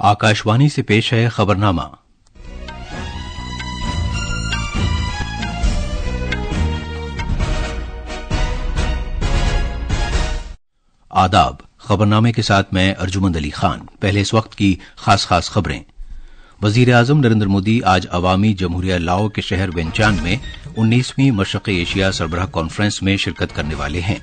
आकाशवाणी से पेश है खबरनामा। आदाब। खबरनामे के साथ मैं अर्जुमंद अली खान। पहले इस वक्त की खास खबरें। वजीर आजम नरेंद्र मोदी आज अवामी जमहूरिया लाओ के शहर वेंचान में 19वीं मशरक़ी एशिया सरबराह कॉन्फ्रेंस में शिरकत करने वाले हैं।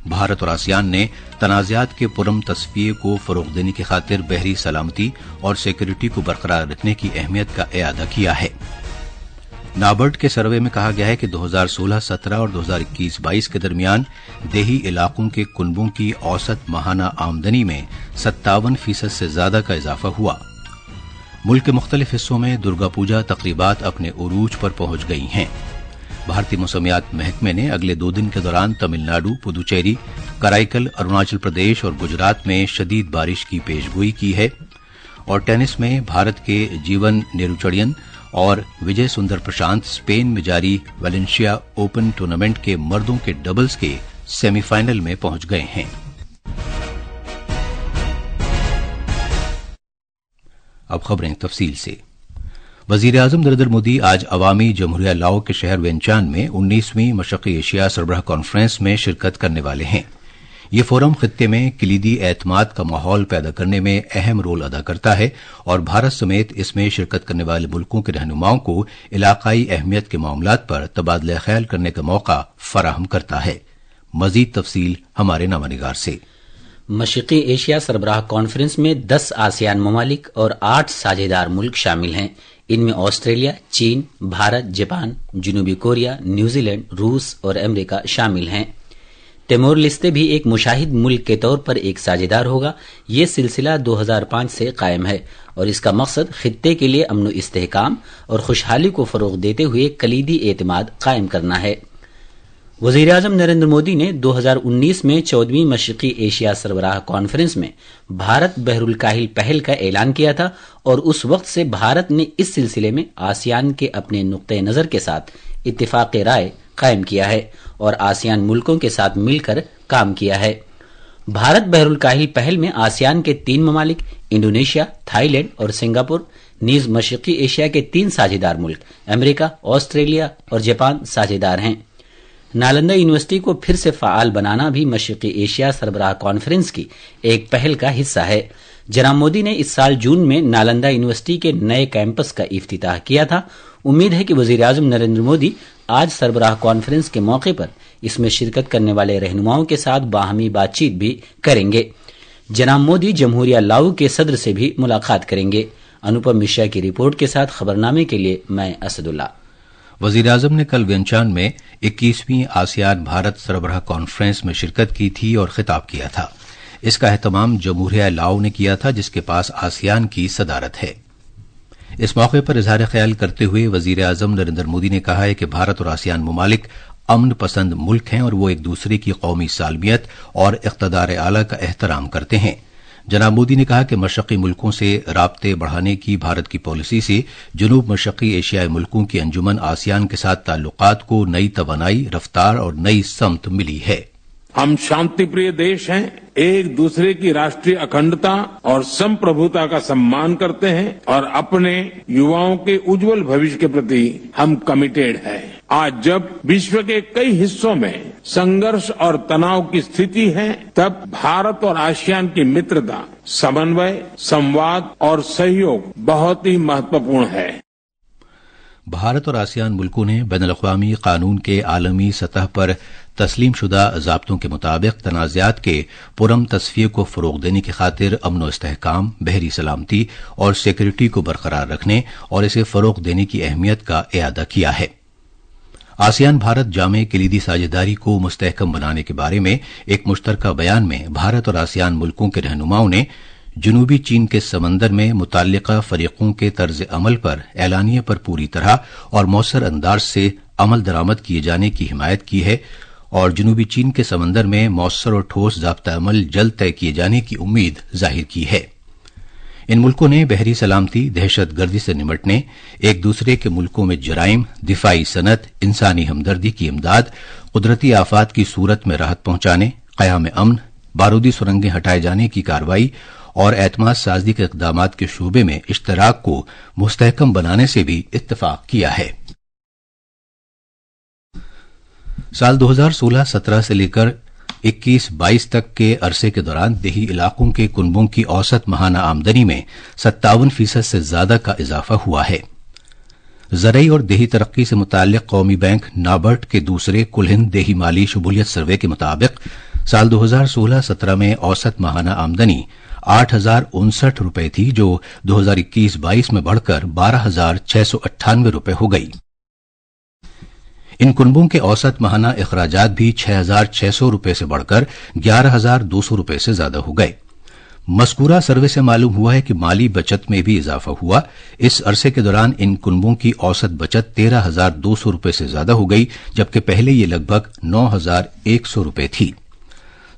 भारत और आसियान ने तनाज़ात के पुरम तस्फिये को फरोग़ देने की खातिर बहरी सलामती और सिक्योरिटी को बरकरार रखने की अहमियत का इआदा किया है। नाबार्ड के सर्वे में कहा गया है कि 2016-17 और 2021-22 के दरमियान देही इलाकों के कुनबों की औसत माहाना आमदनी में 57% से ज्यादा का इजाफा हुआ। मुल्क के मुख्तलिफ हिस्सों में दुर्गा पूजा तकरीबात अपने उरूज पर पहुंच गई हैं। भारतीय मौसमियात महकमे ने अगले 2 दिन के दौरान तमिलनाडु, पुदुचेरी, कराईकल, अरुणाचल प्रदेश और गुजरात में शदीद बारिश की पेशगोई की है। और टेनिस में भारत के जीवन नेरुचढ़ियन और विजय सुंदर प्रशांत स्पेन में जारी वेलेंशिया ओपन टूर्नामेंट के मर्दों के डबल्स के सेमीफाइनल में पहुंच गए हैं। अब खबरें तफसील से। वजीर आजम नरेंद्र मोदी आज अवामी जमहूरिया लाओ के शहर वेंचान में 19वीं मशरक़ी एशिया सरबराह कॉन्फ्रेंस में शिरकत करने वाले हैं। ये फोरम खित्ते में कलीदी एतमाद का माहौल पैदा करने में अहम रोल अदा करता है और भारत समेत इसमें शिरकत करने वाले मुल्कों के रहनुमाओं को इलाकाई अहमियत के मामलात पर तबादला ख्याल करने का मौका फराहम करता है। मजीद तफसील हमारे नामानिगार से। मशरक़ी एशिया सरबराह कॉन्फ्रेंस में 10 आसियान ममालिक और 8 साझेदार मुल्क शामिल हैं। इनमें ऑस्ट्रेलिया, चीन, भारत, जापान, जनूबी कोरिया, न्यूजीलैंड, रूस और अमेरिका शामिल हैं। तिमोर लेस्ते भी एक मुशाहिद मुल्क के तौर पर एक साझेदार होगा। ये सिलसिला 2005 से कायम है और इसका मकसद खित्ते के लिए अमन इस्तेहकाम और खुशहाली को फरोग देते हुए कलीदी एतमाद कायम करना है। वजीर आजम नरेंद्र मोदी ने 2019 में 14वीं मशरक़ी एशिया सरबराह कॉन्फ्रेंस में भारत बहरुल काहिल पहल का ऐलान किया था और उस वक्त से भारत ने इस सिलसिले में आसियान के अपने नुक्ते नजर के साथ इत्तिफाक़ राय कायम किया है और आसियान मुल्कों के साथ मिलकर काम किया है। भारत बहरुल काहिल पहल में आसियान के 3 ममालिक इंडोनेशिया, थाईलैंड और सिंगापुर नीज मशरक़ी एशिया के 3 साझेदार मुल्क अमेरिका, ऑस्ट्रेलिया और जापान साझेदार हैं। नालंदा यूनिवर्सिटी को फिर से फाल बनाना भी मशरक़ी एशिया सरबराह कॉन्फ्रेंस की एक पहल का हिस्सा है। जनाब मोदी ने इस साल जून में नालंदा यूनिवर्सिटी के नए कैंपस का इफ्तिताह किया था। उम्मीद है कि वजीर आजम नरेंद्र मोदी आज सरबराह कॉन्फ्रेंस के मौके पर इसमें शिरकत करने वाले रहनुमाओं के साथ बाहमी बातचीत भी करेंगे। जनाब मोदी जमहूरिया लाओ के सदर से भी मुलाकात करेंगे। अनुपम मिश्रा की रिपोर्ट के साथ खबरनामे के लिए मैं असदुल्ला। वजीर आजम ने कल वेंचान में 21वीं आसियान भारत सरबराह कॉन्फ्रेंस में शिरकत की थी और खिताब किया था। इसका एहतमाम जमहूरिया लाओ ने किया था, जिसके पास आसियान की सदारत है। इस मौके पर इजहार ख्याल करते हुए वजीर आजम नरेंद्र मोदी ने कहा है कि भारत और आसियान ममालिक अमन पसंद मुल्क हैं और वो एक दूसरे की कौमी सालमियत और इक़्तिदार आला का एहतराम करते हैं। जनाब मोदी ने कहा कि मशरक़ी मुल्कों से राब्ते बढ़ाने की भारत की पॉलिसी से जनूब मशरक़ी एशियाई मुल्कों की अंजुमन आसियान के साथ ताल्लुकात को नई तवानाई, रफ्तार और नई समत मिली है। हम शांतिप्रिय देश हैं, एक दूसरे की राष्ट्रीय अखंडता और संप्रभुता का सम्मान करते हैं और अपने युवाओं के उज्जवल भविष्य के प्रति हम कमिटेड हैं। आज जब विश्व के कई हिस्सों में संघर्ष और तनाव की स्थिति है, तब भारत और आसियान की मित्रता, समन्वय, संवाद और सहयोग बहुत ही महत्वपूर्ण है। भारत और आसियान मुल्कों ने बैनुल-अक़वामी कानून के आलमी सतह पर तस्लीम शुदा ज़ाब्तों के मुताबिक तनाज़ात के पुरम तस्फिये को फरोग़ देने की खातिर अमन इस्तेहकाम, बहरी सलामती और सिक्योरिटी को बरकरार रखने और इसे फरोग़ देने की अहमियत का इआदा किया है। आसियान भारत जामे कलीदी साझेदारी को मुस्तहकम बनाने के बारे में एक मुश्तरका बयान में भारत और आसियान मुल्कों के रहनुमाओं ने जनूबी चीन के समंदर में मुतल्लिका फरीकों के तर्ज अमल पर एलानिया पर पूरी तरह और मौसर अंदाज से अमल दरामद किए जाने की हिमायत की है और जनूबी चीन के समंदर में मौसर और ठोस ज़ाब्ता अमल जल्द तय किए जाने की उम्मीद जाहिर की है। इन मुल्कों ने बहरी सलामती, दहशत गर्दी से निमटने, एक दूसरे के मुल्कों में जराइम, दिफाई सनत, इंसानी हमदर्दी की इमदाद, कुदरती आफात की सूरत में राहत पहुंचाने, क़याम अमन, बारूदी सुरंगें हटाए जाने की कार्रवाई और एतमाद साजी के इक़दामात के शोबे में इश्तराक को मुस्तहकम बनाने से भी इत्तफाक किया है। साल 2016-17 से लेकर 21-22 तक के अरसे के दौरान देही इलाकों के कुनबों की औसत माहाना आमदनी में 57% से ज्यादा का इजाफा हुआ है। ज़रई और देही तरक्की से मुताल्लिक कौमी बैंक नाबार्ड के दूसरे कुल हिंद देही माली शुमूलियत सर्वे के मुताबिक साल 2016-17 में औसत माहाना आमदनी 8,059 रुपये थी, जो 2021-22 में बढ़कर 12,698 रुपये हो गई। इन कुनबों के औसत माहाना अखराजात भी 6,600 रुपये से बढ़कर 11,200 रुपये से ज्यादा हो गए। मस्कूरा सर्वे से मालूम हुआ है कि माली बचत में भी इजाफा हुआ। इस अरसे के दौरान इन कुनबों की औसत बचत 13,200 रुपये से ज्यादा हो गई, जबकि पहले ये लगभग 9,100 रुपये थी।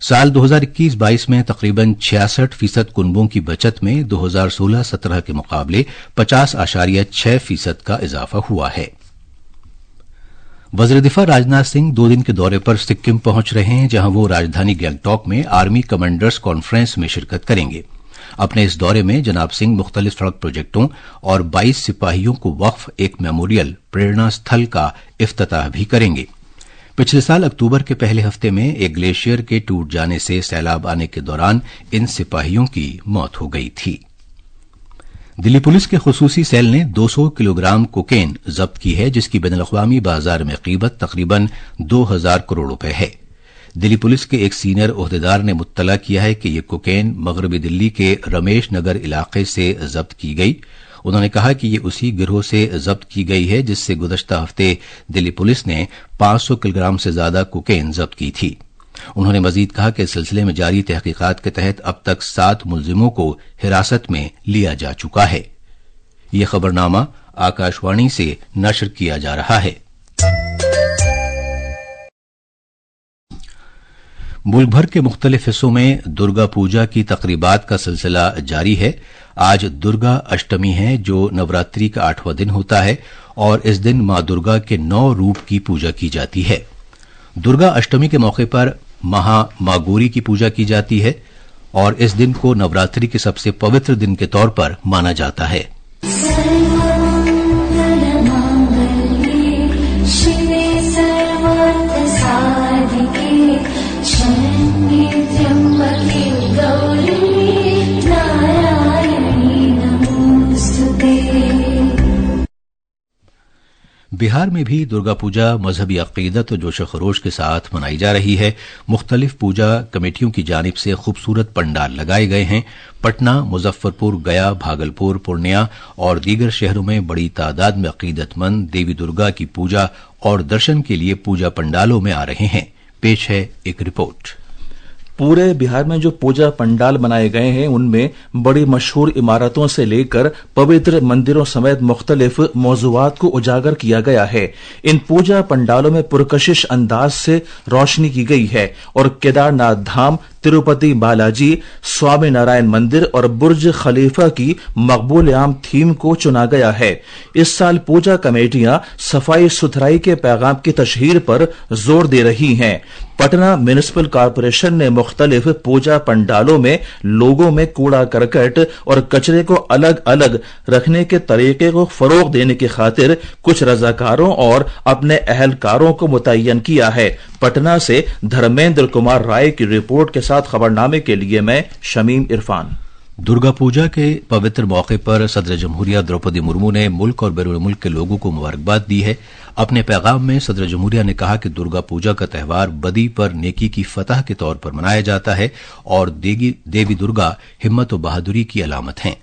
साल 2021-22 में तकरीबन 66% कुनबों की बचत में 2016-17 के मुकाबले 50.6% का इजाफा हुआ है। वज़ीर दिफा राजनाथ सिंह 2 दिन के दौरे पर सिक्किम पहुंच रहे हैं, जहां वो राजधानी गैंगटॉक में आर्मी कमांडर्स कॉन्फ्रेंस में शिरकत करेंगे। अपने इस दौरे में जनाब सिंह मुख्तलिफ सड़क प्रोजेक्टों और 22 सिपाहियों को वक्फ एक मेमोरियल प्रेरणा स्थल का इफ्तिताह भी करेंगे। पिछले साल अक्टूबर के पहले हफ्ते में एक ग्लेशियर के टूट जाने से सैलाब आने के दौरान इन सिपाहियों की मौत हो गई थी। दिल्ली पुलिस के खुसूसी सेल ने 200 किलोग्राम कोकेन जब्त की है, जिसकी बैनुल-अक़वामी बाजार में कीमत तकरीबन 2,000 करोड़ रुपए है। दिल्ली पुलिस के एक सीनियर ओहदेदार ने मुत्तला किया है कि ये कोकेन मगरबी दिल्ली के रमेश नगर इलाके से जब्त की गई। उन्होंने कहा कि ये उसी गिरोह से जब्त की गई है जिससे गुज़श्ता हफ्ते दिल्ली पुलिस ने 500 किलोग्राम से ज्यादा कोकेन जब्त की थी। उन्होंने मजीद कहा कि इस सिलसिले में जारी तहकीकात के तहत अब तक 7 मुलजिमों को हिरासत में लिया जा चुका है। यह खबरनामा आकाशवाणी से नशर किया जा रहा है। मुल्क भर के मुख्तलिफ हिस्सों में दुर्गा पूजा की तकरीबात का सिलसिला जारी है। आज दुर्गा अष्टमी है, जो नवरात्रि का 8वां दिन होता है और इस दिन मां दुर्गा के 9 रूप की पूजा की जाती है। दुर्गा अष्टमी के मौके पर महामागोरी की पूजा की जाती है और इस दिन को नवरात्रि के सबसे पवित्र दिन के तौर पर माना जाता है। बिहार में भी दुर्गा पूजा मजहबी अकीदत और जोश खरोश के साथ मनाई जा रही है। मुख्तलिफ पूजा कमेटियों की जानिब से खूबसूरत पंडाल लगाए गए हैं। पटना, मुजफ्फरपुर, गया, भागलपुर, पूर्णिया और दीगर शहरों में बड़ी तादाद में अकीदतमंद देवी दुर्गा की पूजा और दर्शन के लिए पूजा पंडालों में आ रहे हैं। पेश है एक रिपोर्ट। पूरे बिहार में जो पूजा पंडाल बनाए गए हैं उनमें बड़ी मशहूर इमारतों से लेकर पवित्र मंदिरों समेत मुख्तलिफ मौजूआत को उजागर किया गया है। इन पूजा पंडालों में पुरकशिश अंदाज से रोशनी की गई है और केदारनाथ धाम, तिरुपति बालाजी, स्वामी नारायण मंदिर और बुर्ज खलीफा की मकबूल आम थीम को चुना गया है। इस साल पूजा कमेटियां सफाई सुथराई के पैगाम की तशहीर पर जोर दे रही हैं। पटना म्युनिसिपल कॉरपोरेशन ने मुख्तलिफ पूजा पंडालों में लोगों में कूड़ा करकट और कचरे को अलग अलग रखने के तरीके को फरोग देने की खातिर कुछ रजाकारों और अपने अहलकारों को मुतय्यन किया है। पटना से धर्मेंद्र कुमार राय की रिपोर्ट के साथ खबरनामे के लिए मैं शमीम इरफान। दुर्गा पूजा के पवित्र मौके पर सदर जमहूरिया द्रौपदी मुर्मू ने मुल्क और बैरून मुल्क के लोगों को मुबारकबाद दी है। अपने पैगाम में सदर जमहूरिया ने कहा कि दुर्गा पूजा का त्यौहार बदी पर नेकी की फतह के तौर पर मनाया जाता है और देवी दुर्गा हिम्मत और बहादुरी की अलामत हैं।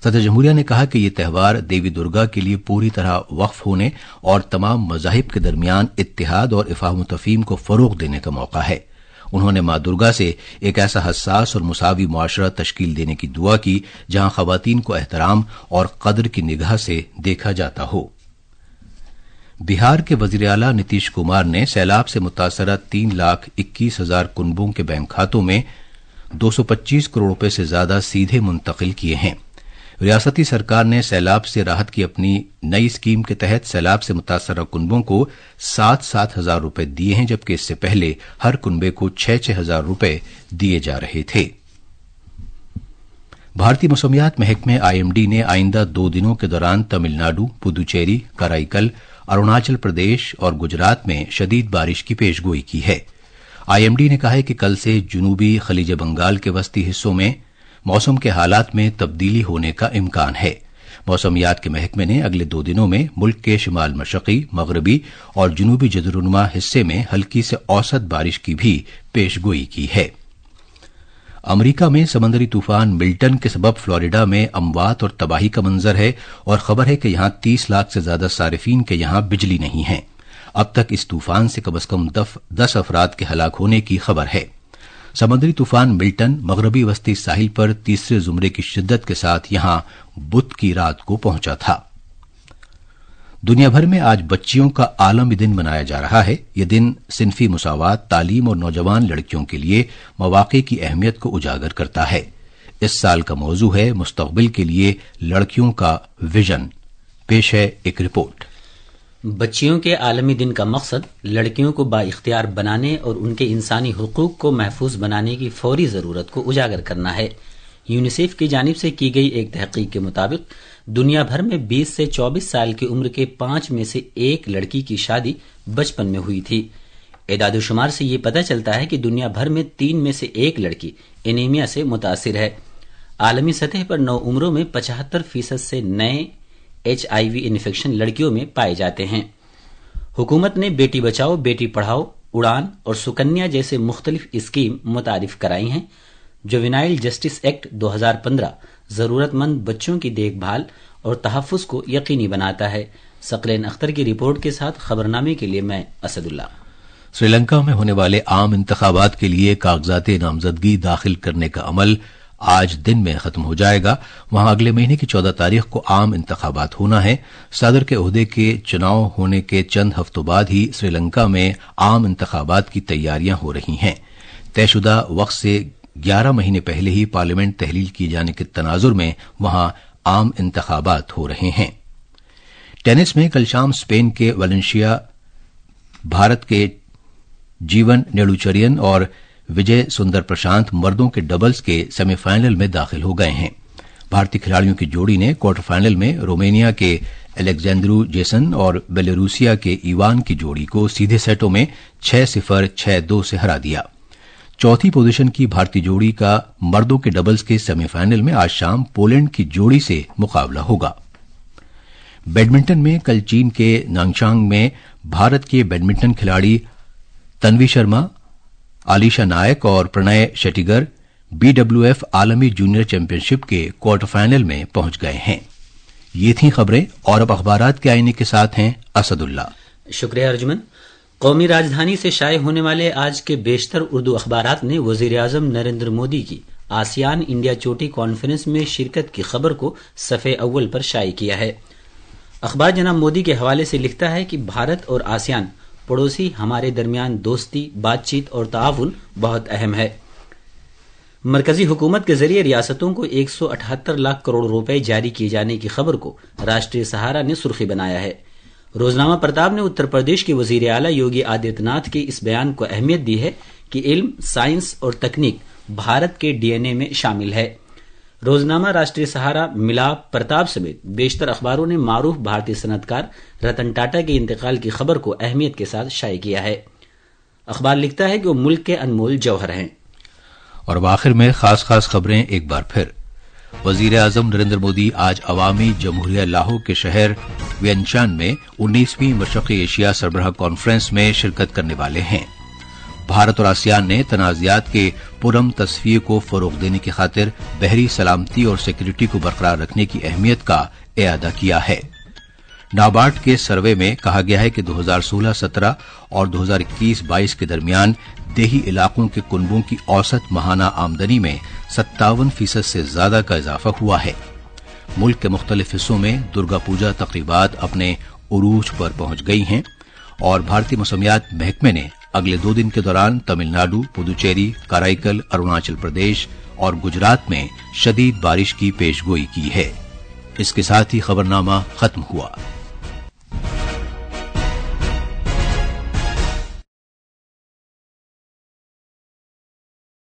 सदर जमहूरिया ने कहा कि यह त्यौहार देवी दुर्गा के लिए पूरी तरह वक्फ होने और तमाम मज़ाहिब के दरमियान इत्तिहाद और इफ़ाहम तफ़हीम को फरोग देने का मौका है। उन्होंने मां दुर्गा से एक ऐसा हसास और मुसावी मुआशरा तश्कील देने की दुआ की जहां खवातीन को एहतराम और कदर की निगाह से देखा जाता हो। बिहार के वजीर आला नीतीश कुमार ने सैलाब से मुतासरा 3,21,000 कुनबों के बैंक खातों में 225 करोड़ रुपए से ज्यादा सीधे मुंतकिल किए हैं। रियासती सरकार ने सैलाब से राहत की अपनी नई स्कीम के तहत सैलाब से मुतासरा कुनबों को 7,000 हजार रुपए दिए हैं, जबकि इससे पहले हर कुनबे को 6,000 रुपए दिए जा रहे थे। भारतीय मौसमियात महकमे आईएमडी ने आइंदा 2 दिनों के दौरान तमिलनाडु, पुदुचेरी, कराईकल, अरुणाचल प्रदेश और गुजरात में शदीद बारिश की पेशगोई की है। आईएमडी ने कहा है कि कल से जनूबी खलीज बंगाल के वस्ती हिस्सों में मौसम के हालात में तब्दीली होने का इम्कान है। मौसमियात के महकमे ने अगले 2 दिनों में मुल्क के शिमाल मशरकी, मगरबी और जनूबी जज़ीरुन्नुमा हिस्से में हल्की से औसत बारिश की भी पेशगोई की है। अमरीका में समंदरी तूफान मिल्टन के सबब फ्लोरिडा में अमवात और तबाही का मंजर है और खबर है कि यहां 30 लाख से ज्यादा सारिफीन के यहां बिजली नहीं है। अब तक इस तूफान से कम से कम 10 अफराद के हलाक होने की खबर है। समुद्री तूफान मिल्टन मगरबी वस्ती साहिल पर तीसरे जुमरे की शिद्दत के साथ यहां बुध की रात को पहुंचा था। दुनिया भर में आज बच्चियों का आलमी दिन मनाया जा रहा है। यह दिन सिनफी मुसावात, तालीम और नौजवान लड़कियों के लिए मौक़े की अहमियत को उजागर करता है। इस साल का मौजू है मुस्तक़बिल के लिए लड़कियों का विजन। पेश है एक रिपोर्ट। बच्चियों के आलमी दिन का मकसद लड़कियों को बाइख्तियार बनाने और उनके इंसानी हुकूक को महफूज बनाने की फौरी जरूरत को उजागर करना है। यूनिसेफ की जानिब से की गई एक तहकीक के मुताबिक दुनिया भर में 20 से 24 साल की उम्र के 5 में से 1 लड़की की शादी बचपन में हुई थी। एदाद-ओ-शुमार से ये पता चलता है कि दुनिया भर में 3 में से 1 लड़की एनीमिया से मुतासिर है। आलमी सतह पर नौ उम्रों में 75% से नए HIV इन्फेक्शन लड़कियों में पाए जाते हैं। हुकूमत ने बेटी बचाओ, बेटी पढ़ाओ, उड़ान और सुकन्या जैसे मुख्तलिफ स्कीम मुतारिफ कराई हैं। जुवेनाइल जस्टिस एक्ट 2015 जरूरतमंद बच्चों की देखभाल और तहफ़्फ़ुज़ को यकीनी बनाता है। सकलेन अख्तर की रिपोर्ट के साथ खबरनामे के लिए मैं असदुल्ला। श्रीलंका में होने वाले आम इंतखाबात के लिए कागजात नामजदगी दाखिल करने का अमल आज दिन में खत्म हो जाएगा। वहां अगले महीने की 14 तारीख को आम इंतखाबात होना है। सदर के ओहदे के चुनाव होने के चंद हफ्तों बाद ही श्रीलंका में आम इंतखाबात की तैयारियां हो रही हैं। तयशुदा वक्त से 11 महीने पहले ही पार्लियामेंट तहलील किए जाने के तनाजुर में वहां आम इंतखाबात हो रहे हैं। टेनिस में कल शाम स्पेन के वलेंसिया भारत के जीवन नेडुचरियन और विजय सुंदर प्रशांत मर्दों के डबल्स के सेमीफाइनल में दाखिल हो गए हैं। भारतीय खिलाड़ियों की जोड़ी ने क्वार्टर फाइनल में रोमानिया के एलेक्जेंड्रू जेसन और बेलारूसिया के इवान की जोड़ी को सीधे सेटों में 6-0, 6-2 से हरा दिया। चौथी पोजीशन की भारतीय जोड़ी का मर्दों के डबल्स के सेमीफाइनल में आज शाम पोलैंड की जोड़ी से मुकाबला होगा। बैडमिंटन में कल चीन के नांगचांग में भारत के बैडमिंटन खिलाड़ी तन्वी शर्मा, आलिशा नायक और प्रणय शेट्टीगर BWF आलमी जूनियर चैंपियनशिप के क्वार्टर फाइनल में पहुंच गए हैं। ये थी खबरें और अब अखबारात के आईने के साथ हैं असदुल्ला। शुक्रिया अर्जुमन। कौमी राजधानी से शाये होने वाले आज के बेशतर उर्दू अखबारात ने वजीर-ए-आज़म नरेंद्र मोदी की आसियान इंडिया चोटी कॉन्फ्रेंस में शिरकत की खबर को सफ़े अव्वल पर शाये किया है। अखबार जनाब मोदी के हवाले से लिखता है कि भारत और आसियान पड़ोसी हमारे दरमियान दोस्ती, बातचीत और ताउन बहुत अहम है। मरकजी हुकूमत के जरिए रियासतों को 178 लाख करोड़ रुपए जारी किए जाने की खबर को राष्ट्रीय सहारा ने सुर्खी बनाया है। रोजनामा प्रताप ने उत्तर प्रदेश के वजीर आला योगी आदित्यनाथ के इस बयान को अहमियत दी है कि इल्म, साइंस और तकनीक भारत के DNA में शामिल है। रोजनामा, राष्ट्रीय सहारा, मिलाप, प्रताप समेत बेशतर अखबारों ने मारूफ भारतीय सनतकार रतन टाटा के इंतकाल की खबर को अहमियत के साथ शाये किया है। अखबार लिखता है कि वो मुल्क के अनमोल जौहर हैं। और आखिर में खास खबरें एक बार फिर। वजीर आजम नरेंद्र मोदी आज अवामी जमहूरिया लाहो के शहर वियनचान में 19वीं मशरक़ी एशिया सरबराह कॉन्फ्रेंस में शिरकत करने वाले हैं। भारत और आसियान ने तनाज़ात के पुरम तस्वीर को फरोग देने की खातिर बहरी सलामती और सिक्योरिटी को बरकरार रखने की अहमियत का इयादा किया है। नाबार्ड के सर्वे में कहा गया है कि 2016-17 और 2021-22 के दरमियान देही इलाकों के कुनबों की औसत माहाना आमदनी में 57% से ज्यादा का इजाफा हुआ है। मुल्क के मुख्तलिफ हिस्सों में दुर्गा पूजा तक़रीबात अपने उरूज पर पहुंच गई हैं और भारतीय मौसमियात महकमे ने अगले 2 दिन के दौरान तमिलनाडु, पुदुचेरी, कराईकल, अरुणाचल प्रदेश और गुजरात में शदीद बारिश की पेशगोई की है। इसके साथ ही खबरनामा खत्म हुआ।